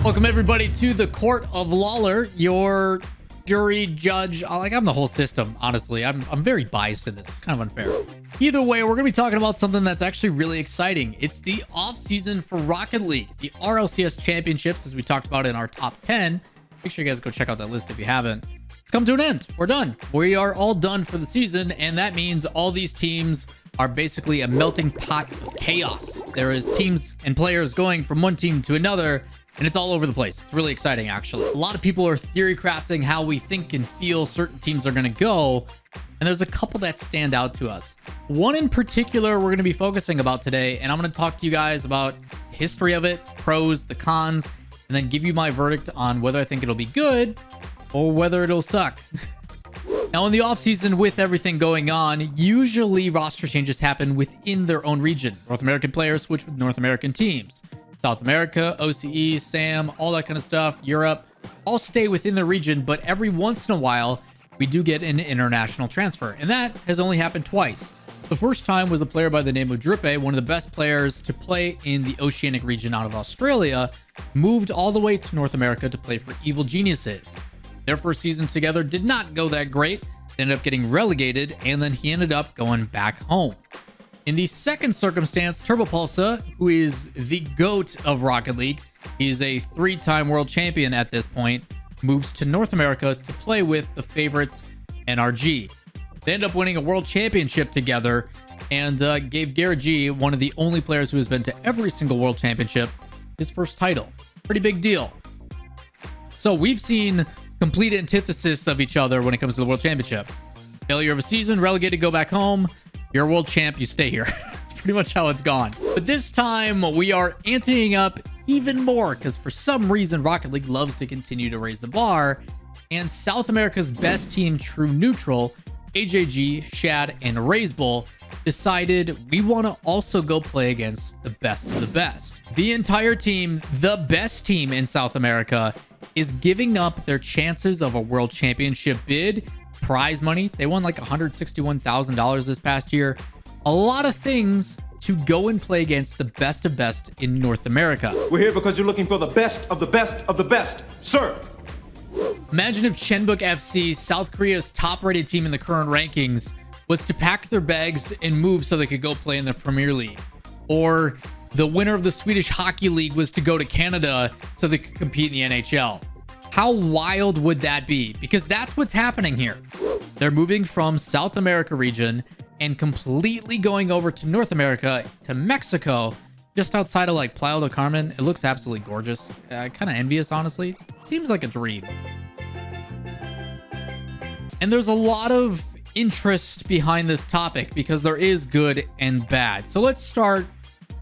Welcome everybody to the Court of Lawler, your jury, judge. I'm the whole system, honestly. I'm very biased in this. It's kind of unfair. Either way, we're going to be talking about something that's actually really exciting. It's the off-season for Rocket League, the RLCS championships, as we talked about in our top 10. Make sure you guys go check out that list if you haven't. It's come to an end. We're done. We are all done for the season, and that means all these teams are basically a melting pot of chaos. There is teams and players going from one team to another, and it's all over the place. It's really exciting, actually. A lot of people are theory crafting how we think and feel certain teams are going to go, and there's a couple that stand out to us. One in particular we're going to be focusing about today, and I'm going to talk to you guys about the history of it, pros, the cons, and then give you my verdict on whether I think it'll be good or whether it'll suck. Now, in the offseason, with everything going on, usually roster changes happen within their own region. North American players switch with North American teams. South America, OCE, SAM, all that kind of stuff, Europe, all stay within the region, but every once in a while, we do get an international transfer, and that has only happened twice. The first time was a player by the name of Drippe, one of the best players to play in the Oceanic region out of Australia, moved all the way to North America to play for Evil Geniuses. Their first season together did not go that great. They ended up getting relegated, and then he ended up going back home. In the second circumstance, Turbopulsa, who is the GOAT of Rocket League, he's a 3-time world champion at this point, moves to North America to play with the favorites NRG. They end up winning a world championship together and gave Garrett G, one of the only players who has been to every single world championship, his first title. Pretty big deal. So we've seen complete antithesis of each other when it comes to the world championship. Failure of a season, relegated, go back home. You're a world champ, you stay here. It's pretty much how it's gone. But this time we are anteing up even more because for some reason Rocket League loves to continue to raise the bar, and South America's best team, True Neutral, AJG, Shad, and Razebull decided we want to also go play against the best of the best. The entire team, the best team in South America, is giving up their chances of a world championship bid, prize money. They won like $161,000 this past year. A lot of things to go and play against the best of best in North America. We're here because you're looking for the best of the best of the best, sir. Imagine if Chenbuk FC, South Korea's top-rated team in the current rankings, was to pack their bags and move so they could go play in the Premier League. Or the winner of the Swedish Hockey League was to go to Canada so they could compete in the NHL. How wild would that be? Because that's what's happening here. They're moving from South America region and completely going over to North America, to Mexico, just outside of like Playa del Carmen. It looks absolutely gorgeous. Kind of envious, honestly. Seems like a dream. And there's a lot of interest behind this topic because there is good and bad. So let's start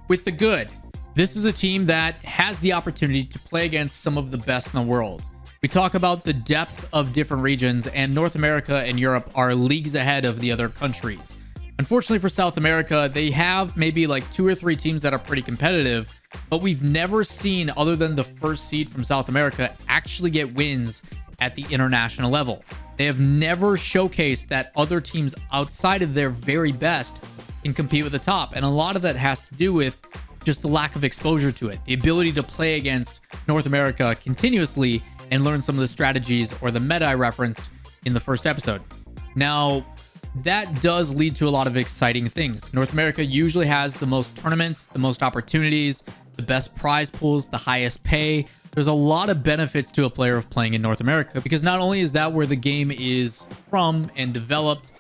with the good. This is a team that has the opportunity to play against some of the best in the world. We talk about the depth of different regions, and North America and Europe are leagues ahead of the other countries. Unfortunately for South America, they have maybe like 2 or 3 teams that are pretty competitive, but we've never seen, other than the first seed from South America, actually get wins at the international level. They have never showcased that other teams outside of their very best can compete with the top, and a lot of that has to do with just the lack of exposure to it, the ability to play against North America continuously and learn some of the strategies or the meta I referenced in the first episode. Now, that does lead to a lot of exciting things. North America usually has the most tournaments, the most opportunities, the best prize pools, the highest pay. There's a lot of benefits to a player of playing in North America because not only is that where the game is from and developed,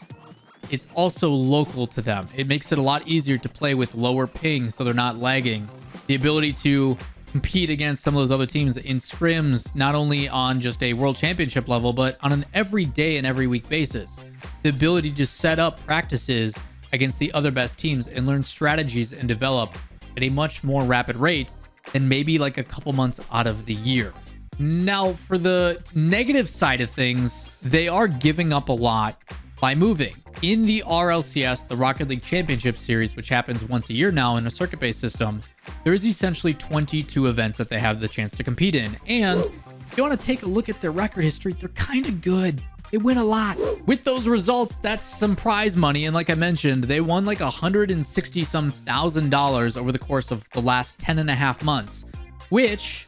it's also local to them. It makes it a lot easier to play with lower ping so they're not lagging. The ability to compete against some of those other teams in scrims, not only on just a world championship level, but on an every day and every week basis. The ability to set up practices against the other best teams and learn strategies and develop at a much more rapid rate than maybe like a couple months out of the year. Now, for the negative side of things, they are giving up a lot by moving. In the RLCS, the Rocket League Championship Series, which happens once a year now in a circuit-based system, there is essentially 22 events that they have the chance to compete in. And if you want to take a look at their record history, they're kind of good. They win a lot. With those results, that's some prize money. And like I mentioned, they won like $160,000 over the course of the last 10 and a half months, which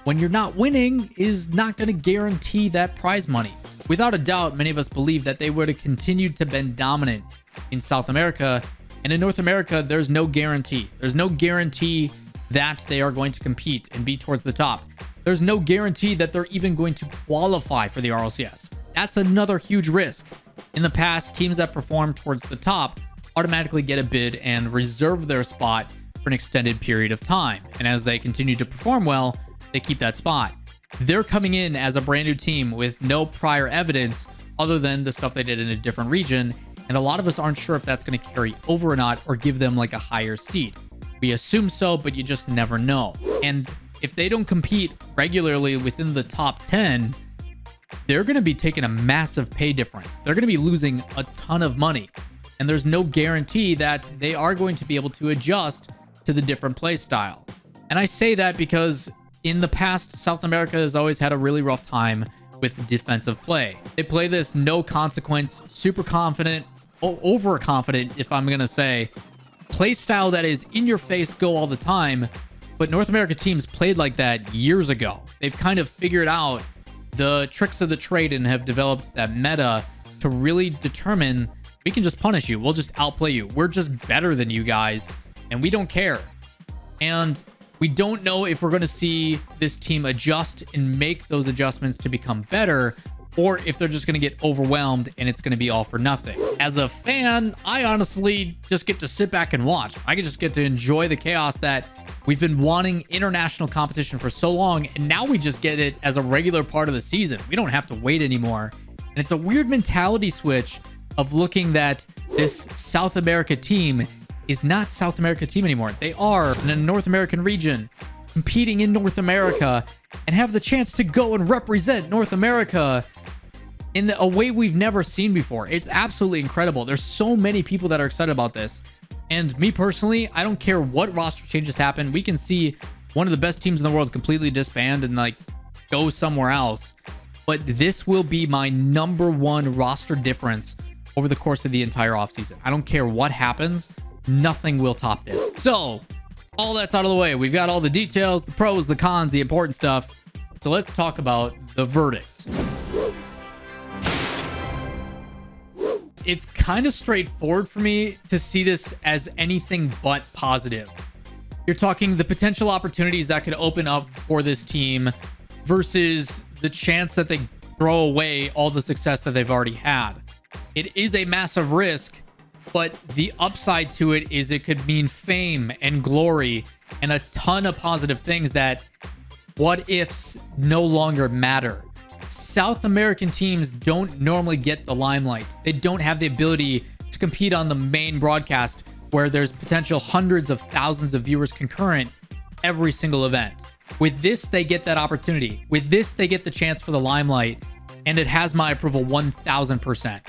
when you're not winning is not going to guarantee that prize money. Without a doubt, many of us believe that they would have continued to been dominant in South America, and in North America, there's no guarantee. There's no guarantee that they are going to compete and be towards the top. There's no guarantee that they're even going to qualify for the RLCS. That's another huge risk. In the past, teams that perform towards the top automatically get a bid and reserve their spot for an extended period of time. And as they continue to perform well, they keep that spot. They're coming in as a brand new team with no prior evidence other than the stuff they did in a different region. And a lot of us aren't sure if that's going to carry over or not, or give them like a higher seed. We assume so, but you just never know. And if they don't compete regularly within the top 10, they're going to be taking a massive pay difference. They're going to be losing a ton of money. And there's no guarantee that they are going to be able to adjust to the different play style. And I say that because in the past, South America has always had a really rough time with defensive play. They play this no consequence, super confident, overconfident, if I'm going to say, play style that is in your face, go all the time. But North America teams played like that years ago. They've kind of figured out the tricks of the trade and have developed that meta to really determine, we can just punish you. We'll just outplay you. We're just better than you guys, and we don't care. And we don't know if we're going to see this team adjust and make those adjustments to become better, or if they're just going to get overwhelmed and it's going to be all for nothing. As a fan, I honestly just get to sit back and watch. I can just get to enjoy the chaos that we've been wanting international competition for so long, and now we just get it as a regular part of the season. We don't have to wait anymore. And it's a weird mentality switch of looking that this South America team is not South America team anymore. They are in a North American region, competing in North America, and have the chance to go and represent North America in a way we've never seen before. It's absolutely incredible. There's so many people that are excited about this. And me personally, I don't care what roster changes happen. We can see one of the best teams in the world completely disband and like go somewhere else. But this will be my #1 roster difference over the course of the entire offseason. I don't care what happens. Nothing will top this. So all that's out of the way. We've got all the details, the pros, the cons, the important stuff. So let's talk about the verdict. It's kind of straightforward for me to see this as anything but positive. You're talking the potential opportunities that could open up for this team versus the chance that they throw away all the success that they've already had. It is a massive risk, but the upside to it is it could mean fame and glory and a ton of positive things that what ifs no longer matter. South American teams don't normally get the limelight. They don't have the ability to compete on the main broadcast where there's potential hundreds of thousands of viewers concurrent every single event. With this, they get that opportunity. With this, they get the chance for the limelight, and it has my approval 1000%.